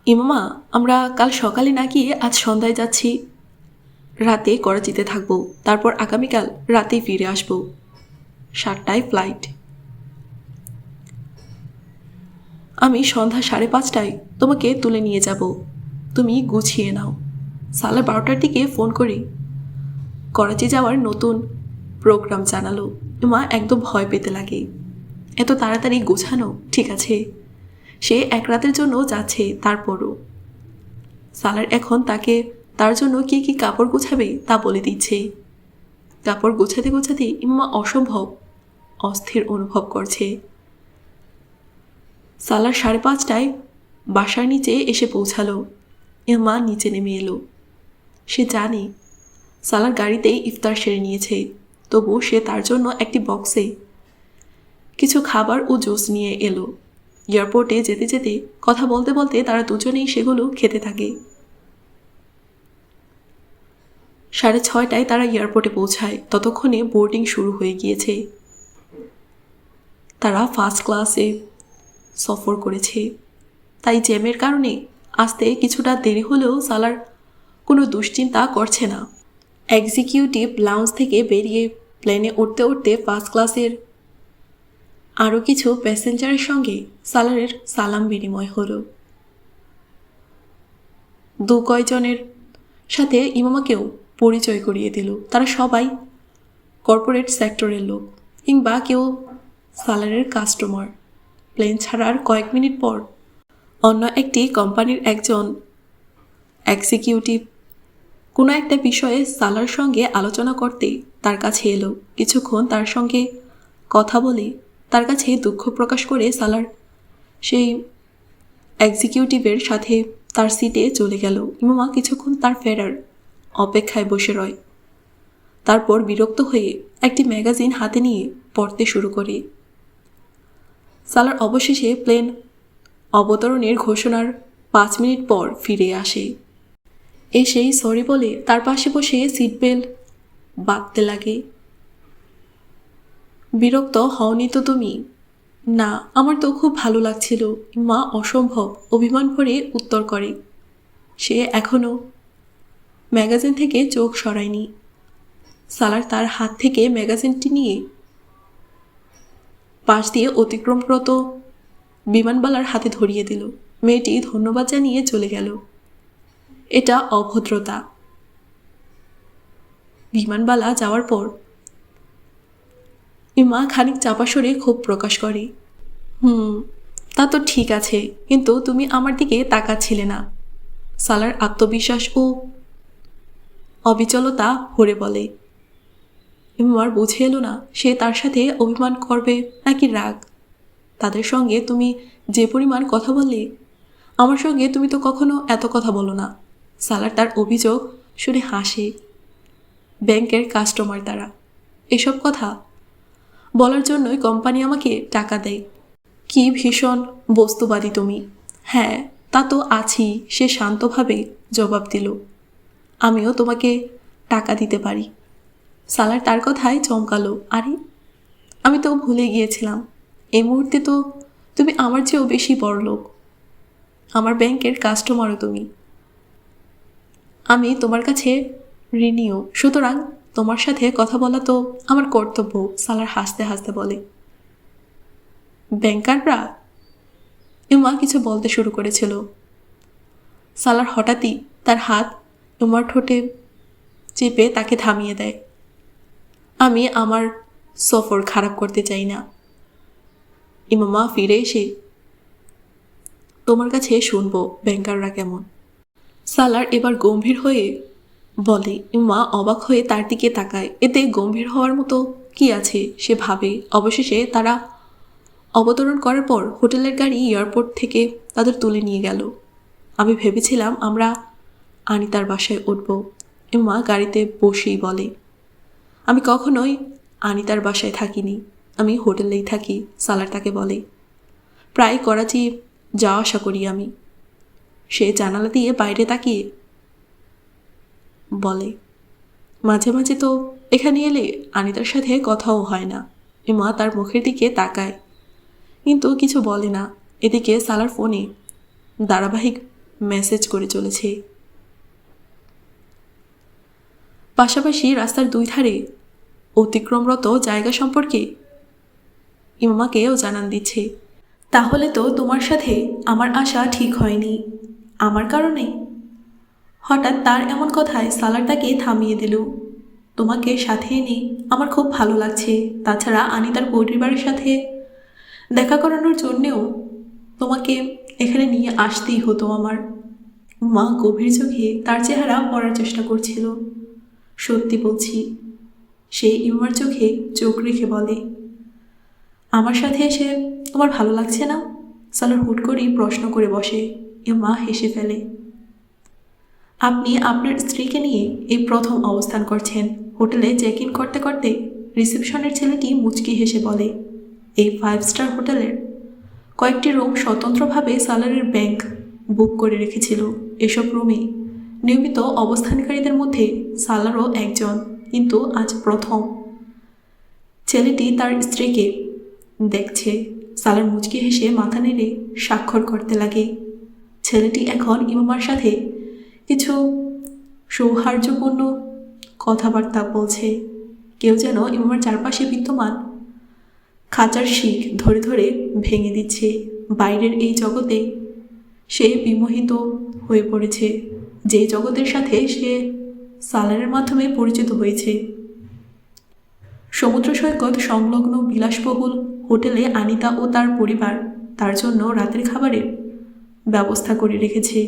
ইমামা, আমরা কাল সকালে না গিয়ে আজ সন্ধ্যায় যাচ্ছি। রাতে করাচিতে থাকবো, তারপর আগামীকাল রাতেই ফিরে আসবো। 7টায় ফ্লাইট। আমি সন্ধ্যা 5:30টায় তোমাকে তুলে নিয়ে যাব। তুমি গুছিয়ে নাও। সালা 12টার দিকে ফোন করি করাচি যাওয়ার নতুন প্রোগ্রাম জানালো। মা একদম ভয় পেতে লাগে। এত তাড়াতাড়ি গোছানো ঠিক আছে, সে এক রাতের জন্য যাচ্ছে। তারপরও সালার এখন তাকে তার জন্য কি কি কাপড় গোছাবে তা বলে দিচ্ছে। কাপড় গোছাতে গোছাতে ইম্মা অসম্ভব অস্থির অনুভব করছে। সালার 5:30টায় বাসার নিচে এসে পৌঁছালো। ইম্মা নিচে নেমে এলো। সে জানে সালার গাড়িতেই ইফতার সেরে নিয়েছে, তবু সে তার জন্য একটি বক্সে কিছু খাবার ও জুস নিয়ে এলো। এয়ারপোর্টে যেতে যেতে কথা বলতে বলতে তারা দুজনেই সেগুলো খেতে থাকে। 6:30টায় তারা এয়ারপোর্টে পৌঁছায়। ততক্ষণে বোর্ডিং শুরু হয়ে গিয়েছে। তারা ফার্স্ট ক্লাসে সফর করেছে, তাই জ্যামের কারণে আসতে কিছুটা দেরি হলেও সালার কোনো দুশ্চিন্তা করছে না। এক্সিকিউটিভ লাউঞ্জ থেকে বেরিয়ে প্লেনে উঠতে উঠতে ফার্স্ট ক্লাসের আরও কিছু প্যাসেঞ্জারের সঙ্গে সালারের সালাম বিনিময় হলো। কয়জনের সাথে ইমামাকেও পরিচয় করিয়ে দিল। তারা সবাই কর্পোরেট সেক্টরের লোক কিংবা কেউ সালারের কাস্টমার। প্লেন ছাড়ার কয়েক মিনিট পর অন্য একটি কোম্পানির একজন এক্সিকিউটিভ কোনো একটা বিষয়ে সালার সঙ্গে আলোচনা করতে তার কাছে এলো। কিছুক্ষণ তার সঙ্গে কথা বলে তার কাছে দুঃখ প্রকাশ করে সালার সেই এক্সিকিউটিভের সাথে তার সিটে চলে গেল। ইমামা কিছুক্ষণ তার ফেরার অপেক্ষায় বসে রয়। তারপর বিরক্ত হয়ে একটি ম্যাগাজিন হাতে নিয়ে পড়তে শুরু করে। সালার অবশেষে প্লেন অবতরণের ঘোষণার 5 মিনিট পর ফিরে আসে। এসেই সরি বলে তার পাশে বসে সিট বেল্ট বাঁধতে লাগে। বিরক্ত হওনি তো তুমি? না, আমার তো খুব ভালো লাগছিল। মা অসম্ভব অভিমান ভরে উত্তর করে। সে এখনও ম্যাগাজিন থেকে চোখ সরায়নি। সালার তার হাত থেকে ম্যাগাজিনটি নিয়ে পাশ দিয়ে অতিক্রমরত বিমানবালার হাতে ধরিয়ে দিল। মেয়েটি ধন্যবাদ জানিয়ে চলে গেল। এটা অভদ্রতা। বিমানবালা যাওয়ার পর ইমা খানিক চাপা সরে ক্ষোভ প্রকাশ করে। তা তো ঠিক আছে, কিন্তু তুমি আমার দিকে তাকাচ্ছিলে না। সালার আত্মবিশ্বাস ও অবিচলতা ভরে বলে। ইমার বুঝে এলো না সে তার সাথে অভিমান করবে নাকি রাগ। তাদের সঙ্গে তুমি যে পরিমাণ কথা বললে, আমার সঙ্গে তুমি তো কখনো এত কথা বলো না। সালার তার অভিযোগ শুনে হাসে। ব্যাংকের কাস্টমার তারা, এসব কথা বলার জন্যই কোম্পানি আমাকে টাকা দেয়। কি ভীষণ বস্তুবাদী তুমি। হ্যাঁ, তা তো আছি, সে শান্তভাবে জবাব দিল। আমিও তোমাকে টাকা দিতে পারি। সালার তার কথায় চমকালো। আরে, আমি তো ভুলে গিয়েছিলাম। এই মুহূর্তে তো তুমি আমার চেয়েও বেশি বড়লোক। আমার ব্যাংকের কাস্টমারও তুমি। আমি তোমার কাছে ঋণীও, সুতরাং তোমার সাথে কথা বলা তো আমার কর্তব্য। সালার হাসতে হাসতে বলে। ব্যাংকাররা? ইমা কিছু বলতে শুরু করেছিল। সালার হঠাৎই তার হাত ইমার ঠোঁটে চেপে তাকে থামিয়ে দেয়। আমি আমার সফর খারাপ করতে চাই না। ইমামা ফিরে এসে তোমার কাছে শুনবো ব্যাংকাররা কেমন। সালার এবার গম্ভীর হয়ে বলে। ইমা অবাক হয়ে তার দিকে তাকায়। এতে গম্ভীর হওয়ার মতো কি আছে সে ভাবে। অবশেষে তারা অবতরণ করার পর হোটেলের গাড়ি এয়ারপোর্ট থেকে তাদের তুলে নিয়ে গেল। আমি ভেবেছিলাম আমরা আনিতার বাসায় উঠব। ইমা গাড়িতে বসেই বলে। আমি কখনোই আনিতার বাসায় থাকিনি, আমি হোটেলেই থাকি। সালার তাকে বলে। প্রায় করাচি যাওয়া আসা করি আমি। সে জানালা দিয়ে বাইরে তাকিয়ে বলে। মাঝে মাঝে তো এখানে এলে আনিতার সাথে কথাও হয় না। ইমা তার মুখের দিকে তাকায়, কিন্তু কিছু বলে না। এদিকে সালার ফোনে ধারাবাহিক মেসেজ করে চলেছে। পাশাপাশি রাস্তার দুই ধারে অতিক্রমরত জায়গা সম্পর্কে ইমামাকেও জানান দিচ্ছে। তাহলে তো তোমার সাথে আমার আসা ঠিক হয়নি, আমার কারণে? হঠাৎ তার এমন কথায় সালার তাকে থামিয়ে দিল। তোমাকে সাথে এনে আমার খুব ভালো লাগছে, তাছাড়া আনিতার পরিবারের সাথে দেখা করানোর জন্যেও তোমাকে এখানে নিয়ে আসতেই হতো আমার। মা গভীর চোখে তার চেহারা পড়ার চেষ্টা করছিল। সত্যি বলছি, সে ইমার চোখে চোখ রেখে বলে, আমার সাথে এসে তোমার ভালো লাগছে না? সালার হুট করেই প্রশ্ন করে বসে। ইমা হেসে ফেলে। আপনি আপনার স্ত্রীকে নিয়ে এই প্রথম অবস্থান করছেন। হোটেলে চেক ইন করতে করতে রিসেপশনের ছেলেটি মুচকি হেসে বলে, এই 5 স্টার হোটেলের কয়েকটি রুম স্বতন্ত্রভাবে সালারের ব্যাংক বুক করে রেখেছিল। এসব রুমে নিয়মিত অবস্থানকারীদের মধ্যে সালারও একজন, কিন্তু আজ প্রথম ছেলেটি তার স্ত্রীকে দেখছে। সালার মুচকি হেসে মাথা নেড়ে স্বাক্ষর করতে লাগে। ছেলেটি এখন ইমামার সাথে কিছু সৌহার্দ্যপূর্ণ কথাবার্তা বলছে। কেউ যেন ইমামার চারপাশে বিদ্যমান খাঁচার শিক ধরে ধরে ভেঙে দিচ্ছে। বাইরের এই জগতে সে বিমোহিত হয়ে পড়েছে, যে জগতের সাথে সে সালারের মাধ্যমে পরিচিত হয়েছে। সমুদ্র সৈকত সংলগ্ন বিলাসবহুল হোটেলে আনিতা ও তার পরিবার তার জন্য রাতের খাবারের ব্যবস্থা করে রেখেছে।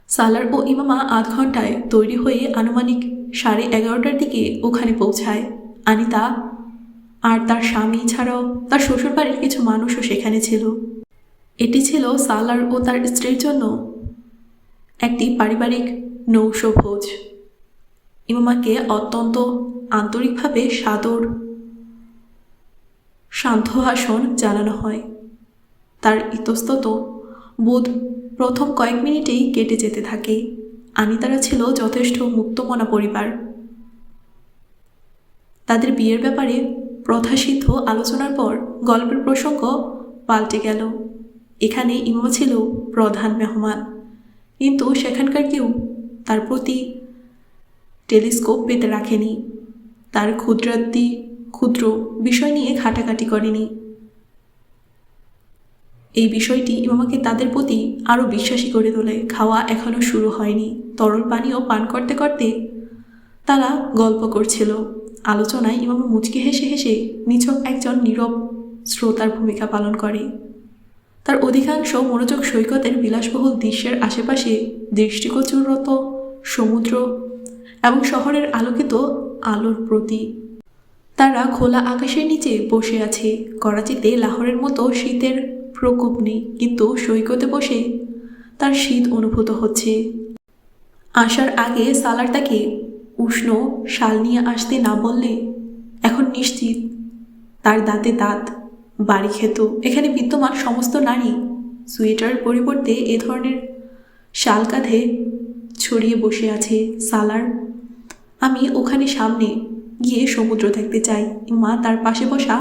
সালার ও ইমামা আধ ঘন্টায় তৈরি হয়ে আনুমানিক 11:30টার দিকে ওখানে পৌঁছায়। আনিতা আর তার স্বামী ছাড়াও তার শ্বশুরবাড়ির কিছু মানুষও সেখানে ছিল। এটি ছিল সালার ও তার স্ত্রীর জন্য একটি পারিবারিক নৈশভোজ। ইমামাকে অত্যন্ত আন্তরিকভাবে সাদর সান্ধ্যভাষণ জানানো হয়। তার ইতস্তত বোধ প্রথম কয়েক মিনিটেই কেটে যেতে থাকে। আনিতারা ছিল যথেষ্ট মুক্তমনা পরিবার। তাদের বিয়ের ব্যাপারে প্রথাসিদ্ধ আলোচনার পর গল্পের প্রসঙ্গ পাল্টে গেল। এখানে ইমামা ছিল প্রধান মেহমান, কিন্তু সেখানকার কেউ তার প্রতি টেলিস্কোপ পেতে রাখেনি। তার ক্ষুদ্র বিষয় নিয়ে ঘাটাঘাটি করেনি। এই বিষয়টি ইমামাকে তাদের প্রতি আরও বিশ্বাসী করে তোলে। খাওয়া এখনও শুরু হয়নি। তরল পানীয় পান করতে করতে তারা গল্প করছিল। আলোচনায় ইমামা মুচকি হেসে হেসে নিছক একজন নীরব শ্রোতার ভূমিকা পালন করে। তার অধিকাংশ মনোযোগ সৈকতের বিলাসবহুল দৃশ্যের আশেপাশে দৃষ্টিগোচররত সমুদ্র এবং শহরের আলোকিত আলোর প্রতি। তারা খোলা আকাশের নিচে বসে আছে। করাচিতে লাহোরের মতো শীতের প্রকোপ নেই, কিন্তু সৈকতে বসে তার শীত অনুভূত হচ্ছে। আসার আগে সালার তাকে উষ্ণ শাল নিয়ে আসতে না বললে এখন নিশ্চিত তার দাঁতে দাঁত বাড়ি খেত। এখানে বিদ্যমান সমস্ত নারী সোয়েটারের পরিবর্তে এ ধরনের শাল কাঁধে ছড়িয়ে বসে আছে। সালার, আমি ওখানে সামনে গিয়ে সমুদ্র দেখতে চাই। মা তার পাশে বসা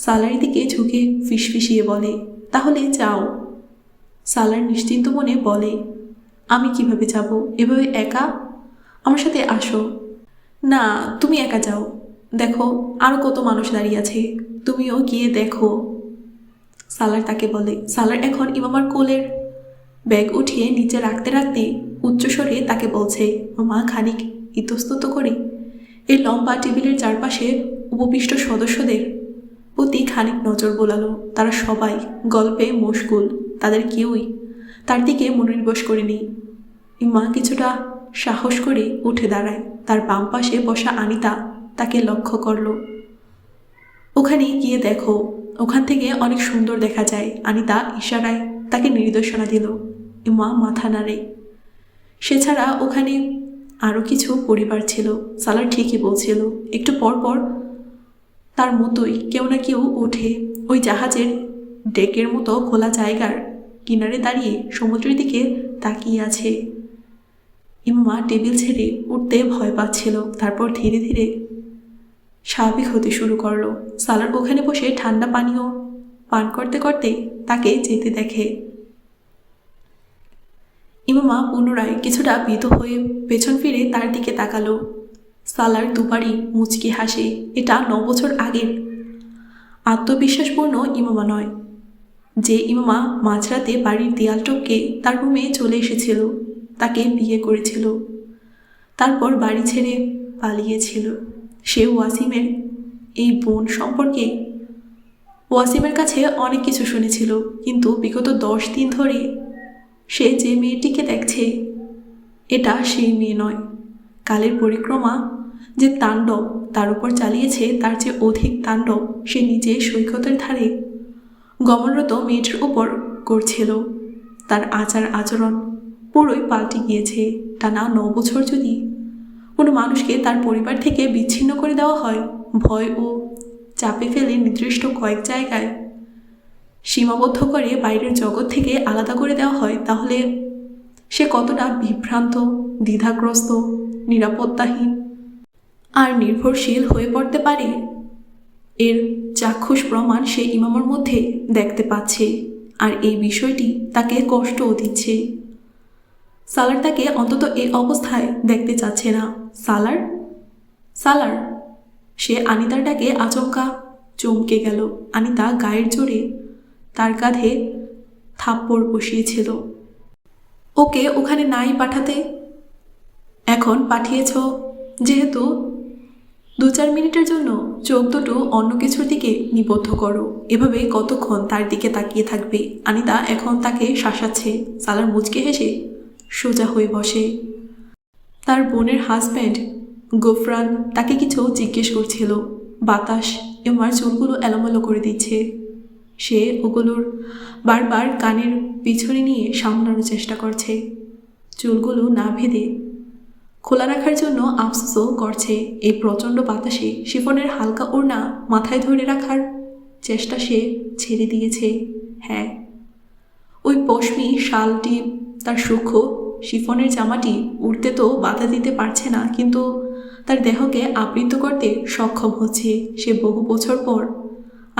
সালার দিকে ঝুঁকে ফিসফিসিয়ে বলে, তাহলে যাও। সালার নিশ্চিন্ত মনে বলে, আমি কিভাবে যাব? এভাবে একা? আমার সাথে আসো। না, তুমি একা যাও। দেখো আরও কত মানুষ দাঁড়িয়ে আছে, তুমিও গিয়ে দেখো, সালার তাকে বলে। সালার এখন ইমামার কোলের ব্যাগ উঠিয়ে নিচে রাখতে রাখতে উচ্চস্বরে তাকে বলছে। মা খানিক ইতস্তত করে এই লম্বা টেবিলের চারপাশে উপবিষ্ট সদস্যদের প্রতি খানিক নজর বোলালো। তারা সবাই গল্পে মশগুল। তাদের কেউই তার দিকে মনোনিবেশ করেনি। মা কিছুটা সাহস করে উঠে দাঁড়ায়। তার বাম পাশে বসা আনিতা তাকে লক্ষ্য করল। ওখানে গিয়ে দেখো, ওখান থেকে অনেক সুন্দর দেখা যায়। আনিতা ইশারায় তাকে নির্দেশনা দিল। মা মাথা নাড়ে। সে ছাড়া ওখানে আরও কিছু পরিবার ছিল। সালার ঠিকই বলছিল। একটু পর পর তার মতোই কেউ না কেউ ওঠে। ওই জাহাজের ডেকের মতো খোলা জায়গার কিনারে দাঁড়িয়ে সমুদ্রের দিকে তাকিয়ে আছে। ইম্মা টেবিল ছেড়ে উঠতে ভয় পাচ্ছিল। তারপর ধীরে ধীরে স্বাভাবিক হতে শুরু করলো। সালার ওখানে বসে ঠান্ডা পানীয় পান করতে করতে তাকে যেতে দেখে। ইমামা পুনরায় কিছুটা ভীত হয়ে পেছন ফিরে তার দিকে তাকালো। সালার দুবারই মুচকি হাসে। এটা 9 বছর আগের আত্মবিশ্বাসপূর্ণ ইমামা নয়, যে ইমামা মাঝরাতে বাড়ির দেয়াল টপকে তার রুমে চলে এসেছিল, তাকে বিয়ে করেছিল, তারপর বাড়ি ছেড়ে পালিয়েছিল। সে ওয়াসিমের এই বোন সম্পর্কে ওয়াসিমের কাছে অনেক কিছু শুনেছিল, কিন্তু বিগত 10 দিন ধরে সে যে মেয়েটিকে দেখছে এটা সেই মেয়ে নয়। কালের পরিক্রমা যে তাণ্ডব তার উপর চালিয়েছে, তার যে অধিক তাণ্ডব সে নিজে সৈকতের ধারে গমনরত মেয়েটির উপর করছিল। তার আচার আচরণ পুরোই পাল্টে গিয়েছে। টানা 9 বছর যদি কোনো মানুষকে তার পরিবার থেকে বিচ্ছিন্ন করে দেওয়া হয়, ভয় ও চাপে ফেলে নির্দিষ্ট কয়েক জায়গায় সীমাবদ্ধ করে বাইরের জগৎ থেকে আলাদা করে দেওয়া হয়, তাহলে সে কতটা বিভ্রান্ত, দ্বিধাগ্রস্ত, নিরাপত্তাহীন আর নির্ভরশীল হয়ে পড়তে পারে, এর চাক্ষুষ প্রমাণ সে ইমামার মধ্যে দেখতে পাচ্ছে। আর এই বিষয়টি তাকে কষ্টও দিচ্ছে। সালার তাকে অন্তত এই অবস্থায় দেখতে চাচ্ছে না। সালার, সালার। সে আনিতার ডাকে আচমকা চমকে গেল। আনিতা গায়ের জোরে তার কাঁধে থাপ্পড় বসিয়েছিল। ওকে ওখানে নাই পাঠাতে। এখন পাঠিয়েছ যেহেতু 2-4 মিনিটের জন্য চোখ দুটো অন্য কিছুর দিকে নিবদ্ধ করো। এভাবে কতক্ষণ তার দিকে তাকিয়ে থাকবে? আনিতা এখন তাকে শাসাচ্ছে। সালার মুচকে হেসে সোজা হয়ে বসে। তার বোনের হাজব্যান্ড গোফরান তাকে কিছু জিজ্ঞেস করছিল। বাতাস এমার চুলগুলো এলোমেলো করে দিচ্ছে। সে ওগুলোর বারবার কানের পিছনে নিয়ে সামলানোর চেষ্টা করছে। চুলগুলো না ভেদে খোলা রাখার জন্য আফসোসও করছে। এই প্রচণ্ড বাতাসে শিফনের হালকা ওড়না মাথায় ধরে রাখার চেষ্টা সে ছেড়ে দিয়েছে। হ্যাঁ, ওই পশমি শালটি, তার সূক্ষ্ম শিফনের জামাটি উড়তে তো বাধা দিতে পারছে না, কিন্তু তার দেহকে আবৃত করতে সক্ষম হচ্ছে। সে বহু বছর পর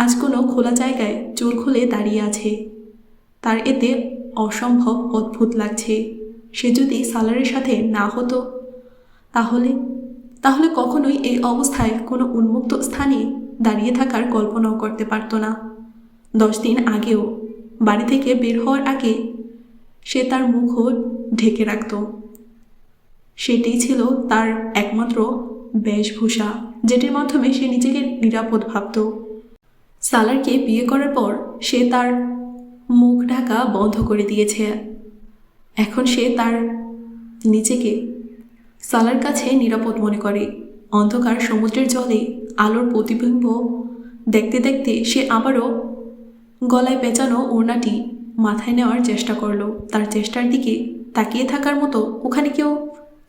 আজ কোনো খোলা জায়গায় চুল খুলে দাঁড়িয়ে আছে। তার এতে অসম্ভব অদ্ভুত লাগছে। সে যদি সালারের সাথে না হতো তাহলে কখনোই এই অবস্থায় কোনো উন্মুক্ত স্থানে দাঁড়িয়ে থাকার কল্পনাও করতে পারত না। 10 দিন আগেও বাড়ি থেকে বের হওয়ার আগে সে তার মুখও ঢেকে রাখত। সেটাই ছিল তার একমাত্র বেশভূষা, যেটির মাধ্যমে সে নিজেকে নিরাপদ ভাবত। সালারকে বিয়ে করার পর সে তার মুখ ঢাকা বন্ধ করে দিয়েছে। এখন সে তার নিজেকে সালার কাছে নিরাপদ মনে করে। অন্ধকার সমুদ্রের জলে আলোর প্রতিবিম্ব দেখতে দেখতে সে আবারও গলায় পেঁচানো ওড়নাটি মাথায় নেওয়ার চেষ্টা করলো। তার চেষ্টার দিকে তাকিয়ে থাকার মতো ওখানে কেউ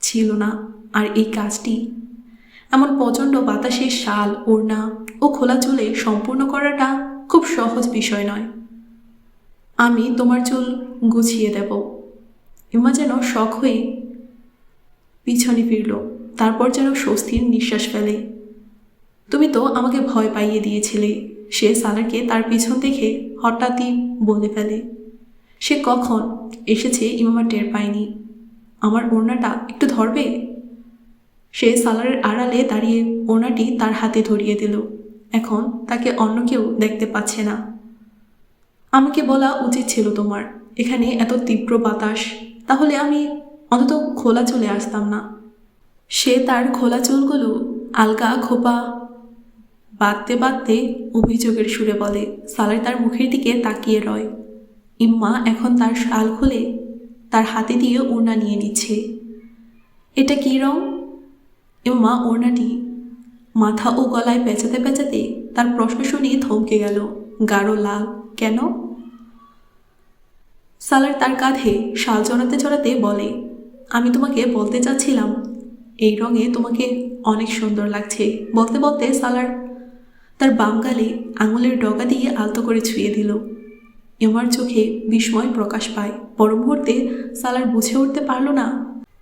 ছিল না। আর এই কাজটি এমন প্রচণ্ড বাতাসে শাল, ওড়না ও খোলা চুলে সম্পূর্ণ করাটা খুব সহজ বিষয় নয়। আমি তোমার চুল গুছিয়ে দেব। ইমা যেন শখ হয়ে পিছনে ফিরল, তারপর যেন স্বস্তির নিঃশ্বাস ফেলে। তুমি তো আমাকে ভয় পাইয়ে দিয়েছিলে। সে সালারকে তার পিছন দেখে হঠাৎই বলে ফেলে। সে কখন এসেছে ইমামা টের পায়নি। আমার ওড়নাটা একটু ধরবে? সে সালারের আড়ালে দাঁড়িয়ে ওড়নাটি তার হাতে ধরিয়ে দিল। এখন তাকে অন্য কেউ দেখতে পাচ্ছে না। আমাকে বলা উচিত ছিল তোমার। এখানে এত তীব্র বাতাস, তাহলে আমি অন্তত খোলা চলে আসতাম না। সে তার খোলা চুলগুলো আলগা খোপা বাঁধতে বাঁধতে অভিযোগের সুরে বলে। সালার তার মুখের দিকে তাকিয়ে রয়। ইম্মা এখন তার শাল খুলে তার হাতে দিয়ে ওড়না নিয়ে নিচ্ছে। এটা কী রং? ইম্মা ওড়নাটি মাথা ও গলায় পেঁচাতে পেঁচাতে তার প্রশ্ন শুনিয়ে থমকে গেল। গাঢ় লাল। কেন? সালার তার কাঁধে শাল চড়াতে চড়াতে বলে, আমি তোমাকে বলতে চাচ্ছিলাম এই রঙে তোমাকে অনেক সুন্দর লাগছে। বলতে বলতে সালার তার বাম গালে আঙুলের ডগা দিয়ে আলতো করে ছুঁয়ে দিল। ইমার চোখে বিস্ময় প্রকাশ পায়। পর মুহূর্তে সালার বুঝে উঠতে পারল না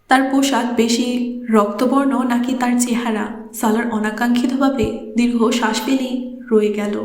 তার পোশাক বেশি রক্তবর্ণ নাকি তার চেহারা। সালার অনাকাঙ্ক্ষিতভাবে দীর্ঘ শ্বাস ফেলেই রয়ে গেল।